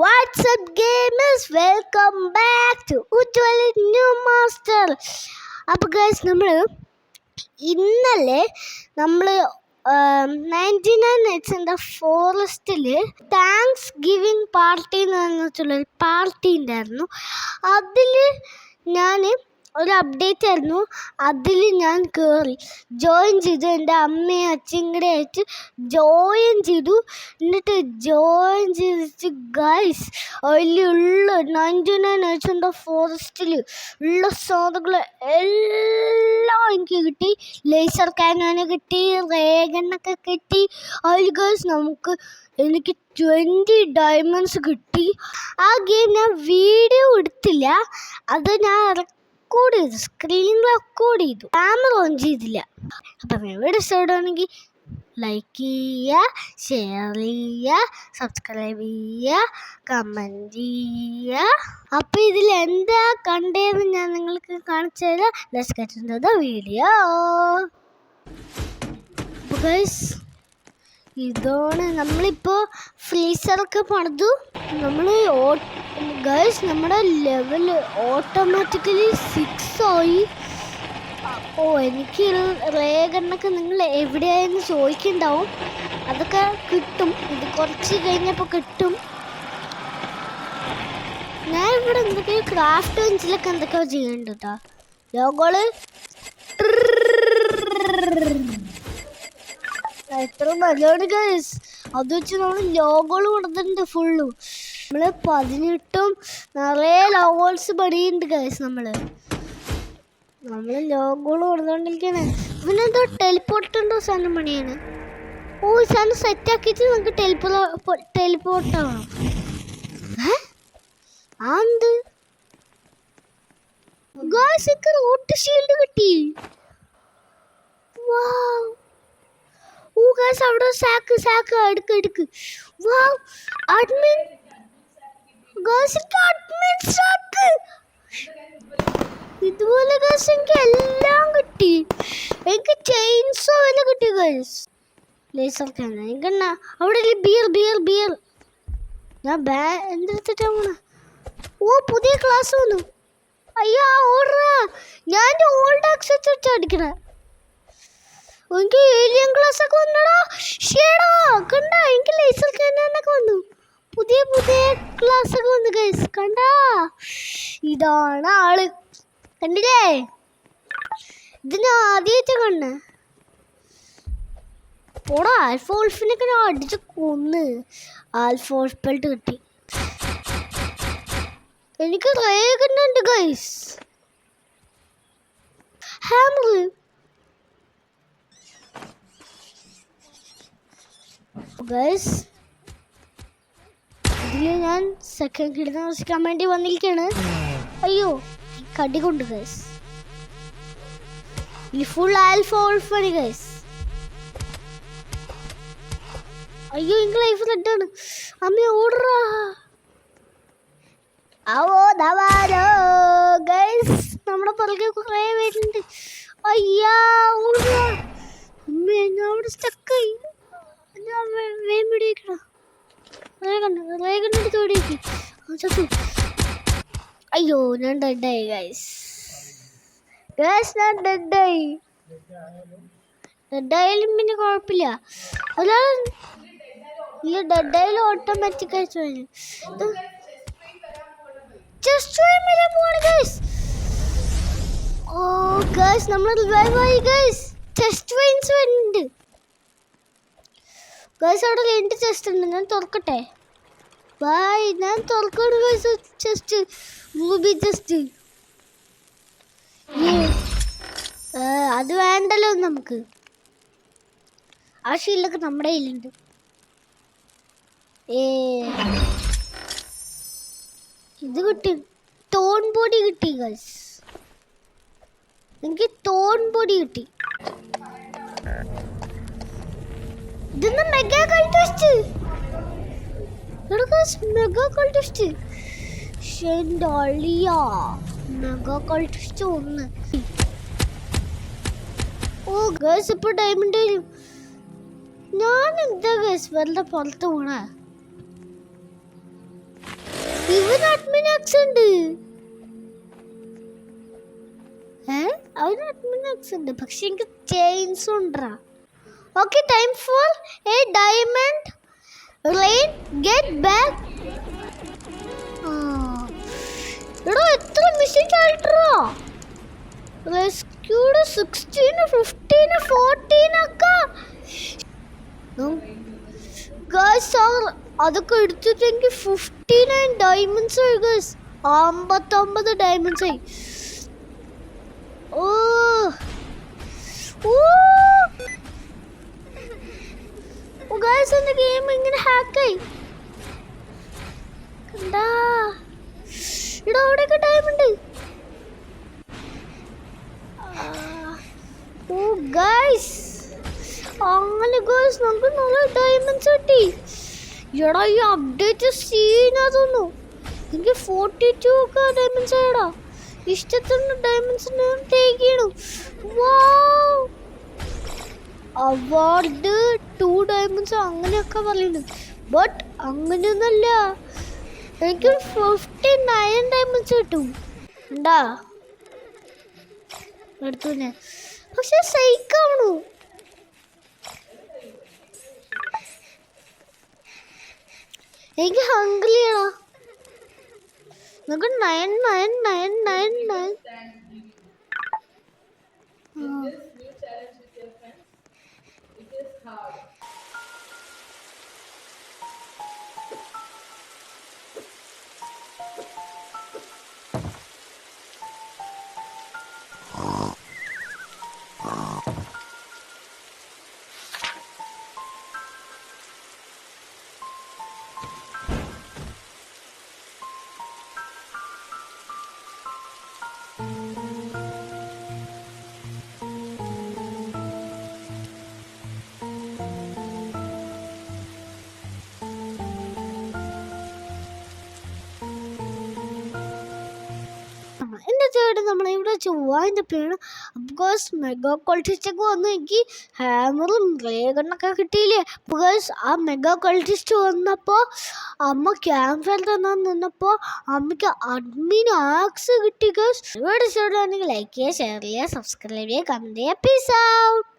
What's up gamers? Welcome back to Ujjwal New Master. അപ്പോൾ guys ഇന്നലെ നമ്മൾ 99 Nights in the Forest thanks giving party എന്ന് പറഞ്ഞിട്ടുള്ളൊരു party ഉണ്ടായിരുന്നു. അതിൽ ഞാൻ ഒരു അപ്ഡേറ്റ് ആയിരുന്നു. അതിൽ ഞാൻ കയറി ജോയിൻ ചെയ്തു. എൻ്റെ അമ്മയും അച്ഛനും കൂടെ ആയിട്ട് ജോയിൻ ചെയ്തു. എന്നിട്ട് ജോയിൻ ചെയ്തിട്ട് ഗൈസ് അതിലുള്ള 99 Nights in the Forest ഉള്ള സാധനങ്ങൾ എല്ലാം എനിക്ക് കിട്ടി. ലേസർ കാനോന് കിട്ടി, റേഗണ്ണൊക്കെ കിട്ടി. അതിൽ ഗൈസ് എനിക്ക് 20 diamonds കിട്ടി. ആ ഗെയിം ഞാൻ വീഡിയോ എടുത്തില്ല, അത് ഞാൻ സ്ക്രീൻ റെക്കോർഡ് ചെയ്തു, ക്യാമറ ഓൺ ചെയ്തില്ല. അപ്പം എവിടെ ഇഷ്ടമാണെങ്കിൽ ലൈക്ക് ചെയ്യുക, ഷെയർ ചെയ്യുക, സബ്സ്ക്രൈബ് ചെയ്യുക, കമൻറ്റ് ചെയ്യുക. അപ്പം ഇതിൽ എന്താ കണ്ടതെന്ന് ഞാൻ നിങ്ങൾക്ക് കാണിച്ചു തരാം. Let's get into the video. Guys ഇതാണ് നമ്മളിപ്പോൾ ഫ്രീസറൊക്കെ പണിതു. ഗൈസ് നമ്മുടെ ലെവൽ ഓട്ടോമാറ്റിക്കലി 6 ആയി. എനിക്ക് റേഗണ്ണൊക്കെ നിങ്ങൾ എവിടെയായെന്ന് ചോദിക്കുന്നുണ്ടാവും. അതൊക്കെ കിട്ടും, ഇത് കുറച്ച് കഴിഞ്ഞപ്പോൾ കിട്ടും. ഞാൻ ഇവിടെ എന്തൊക്കെയോ ക്രാഫ്റ്റ് ബെഞ്ചിലൊക്കെ എന്തൊക്കെയോ ചെയ്യുന്നുണ്ട് കേട്ടോ. ലോഗോള് എത്ര നല്ലതാണ് ഗൈസ്. അത് വെച്ച് നമ്മൾ ലോഗോള് കൊടുത്തിട്ടുണ്ട് ഫുള്ളും. നമ്മൾ 18 നിറയെ ലോഗോൾസ് പണിയുണ്ട് ഗൈസ്. നമ്മൾ ലോഗോള് കൊടുത്തോണ്ടിരിക്കുകയാണ്. ഇവനെന്തോ ടെലിപ്പോർട്ടുണ്ടോ സാധനം പണിയാണ്. ഈ സാധനം സെറ്റാക്കിയിട്ട് നമുക്ക് ടെലിപ്പോർട്ടാവണം. എന്ത് ഗൈസ് എനിക്ക് റോട്ട് ഷീൽഡ് കിട്ടി. വാവ്. ഗൈസ് അവിടെ സാക്ക് എടുക്ക്. വാവ് അഡ്മിൻ ഗൈസ്, എനിക്ക് അഡ്മിൻ സാക്ക്. ഇതുപോലെ ഗൈസ് എനിക്ക് എല്ലാം കിട്ടി. എനിക്ക് ചെയിൻസോ എല്ലാം കിട്ടി ഗൈസ്. ലേസർ കാനൻ എനിക്കെന്നാ അവിടെ ബിയർ ഞാൻ എന്തെടുത്തിട്ടാ പോണ. പുതിയ ക്ലാസ് വന്നു. അയ്യോ ഓർഡറാ. ഞാൻ ഓൾഡ് ആക്സസ് വെച്ചാ അടിക്കണ. എനിക്ക് ഏലിയൻ ക്ലാസ് ഒക്കെ വന്നടാ. ഷേടാ കണ്ട, എനിക്ക് ലേസർ കാനനൊക്കെ വന്നു. പുതിയ ക്ലാസ് ഒക്കെ വന്നു ഗൈസ്. കണ്ടാ, ഇതാണ് ആള്. കണ്ടില്ലേ? ഇതിന് ആദ്യമായിട്ട് കണ്ണ് പോടാ. ആൽഫ വോൾഫിനൊക്കെ ഞാൻ അടിച്ച് കൊന്ന്. ആൽഫ വോൾഫ് ബെൽറ്റ് കിട്ടി. എനിക്ക് റേഗണ്ണുണ്ട് ഗൈസ്. Hammer guys. ഇതിൽ ഞാൻ സെക്കൻഡ് കിടന്ന് താമസിക്കാൻ വേണ്ടി വന്നിരിക്കുകയാണ്. അയ്യോ കടി കൊണ്ട് ഗൈസ്. ഈ ഫുൾ ആൽഫ വോൾഫാണ് ഗൈസ്. അയ്യോ എനിക്ക് ലൈഫ് റെഡാണ്. അമ്മ ഓടറാ. ഗൈസ് നമ്മുടെ പുറകെ കുറേ പേരുണ്ട്. അയ്യാ ഓടറാ. അമ്മ ഞാൻ അവിടെ സ്റ്റക്കായി. അയ്യോ ഞാൻ ഡെഡായി ഗൈസ്. ഞാൻ ഡെഡായാലും പിന്നെ കുഴപ്പമില്ല. ഡെഡായാലും ഓട്ടോമാറ്റിക് ആയിട്ട് നമ്മൾ റിവൈവായി ഗൈസ്. ചെസ്റ്റ് വെയിൻസ് വരുന്നുണ്ട് ഗൈസ്. അവിടെ 2 ചെസ്റ്റ് ഉണ്ട്. ഞാൻ തുറക്കട്ടെ? ഞാൻ തുറക്കണ ഗൈസ്. Chest ruby chest. അത് വേണ്ടല്ലോ നമുക്ക്. ആ ഷീൽഡൊക്കെ നമ്മുടെ കയ്യിലുണ്ട്. ഇത് കിട്ടി, ടോൺ ബോഡി കിട്ടി ഗൈസ്. എനിക്ക് ടോൺ ബോഡി കിട്ടി. ഇതൊന്ന് mega cultist. Mega cultist mega cultist 1. Guys ഇപ്പോൾ ഡയമണ്ട് വരും. ഞാൻ എന്താ ഗൈസ് വെറുതെ പുറത്ത് പോണേ. ആക്സ് ഉണ്ട്. അവന് അഡ്മിൻ ആക്സ് ഉണ്ട്, പക്ഷെ എനിക്ക് ചെയിൻസ് ഉണ്ടാ. Okay, time for A diamond rain get back. എടോ എത്ര മിസ്റ്റേക്ക് ആയിട്ടോ. റെസ്ക്യൂഡ് 16, 15, 14 ഒക്കെ. ഗൈസ് അതൊക്കെ എടുത്തിട്ട് എനിക്ക് 59 ഡയമണ്ട്സ് ആയി ഗൈസ്. 59 ഡയമണ്ട്സ് ആയി. ഓ ഗൈസ് എൻ്റെ ഗെയിം ഇങ്ങനെ ഹാക്കായി. കണ്ടാ ഇവിടെ അവിടെയൊക്കെ ഡയമണ്ട്. ഓ ഗൈസ് അങ്ങനെ ഗൈസ് നമുക്ക് നല്ല ഡയമണ്ട്സ് കിട്ടി. എടാ ഈ അപ്ഡേറ്റ് സീനാ തോന്നുന്നു. എനിക്ക് 42 ഒക്കെ ഡയമണ്ട്സ് ആയടാ. ഇഷ്ടത്തിന് ഡയമണ്ട്സ് തേക്കിയാണ്. അവാർഡ് 2 ഡയമണ്ട്സ് അങ്ങനെയൊക്കെ പറയുന്നുണ്ട്. ബട്ട് അങ്ങനെയൊന്നല്ല, എനിക്ക് 59 ഡയമണ്ട്സ് കിട്ടും. ഉണ്ടാ എടുത്തു ഞാൻ, പക്ഷെ സൈക്കാവണു. എനിക്ക് ഹംഗ്രിയാണോ. നമുക്ക് 99999. എൻ്റെ ചേട്ടൻ നമ്മളിവിടെ ചൊവ്വാൻ്റെ പേര് ബിക്കോസ് മെഗാ ക്വാളിറ്റിസ്റ്റൊക്കെ വന്നു. എനിക്ക് ഹാമറും റേഗണ്ണൊക്കെ കിട്ടിയില്ലേ. ബിക്കോസ് ആ മെഗാ ക്വാളിറ്റിസ്റ്റ് വന്നപ്പോൾ അമ്മ ക്യാമ്പ് ഫയർ തന്നാൻ നിന്നപ്പോൾ അമ്മയ്ക്ക് അഡ്മിൻ ആക്സ് കിട്ടി. ഗൈസ് ഇവിടെ ഇഷ്ടമാണെങ്കിൽ ലൈക്ക് ചെയ്യുക, ഷെയർ ചെയ്യുക, സബ്സ്ക്രൈബ് ചെയ്യുക, കമൻറ്റ് ചെയ്യുക. Peace out.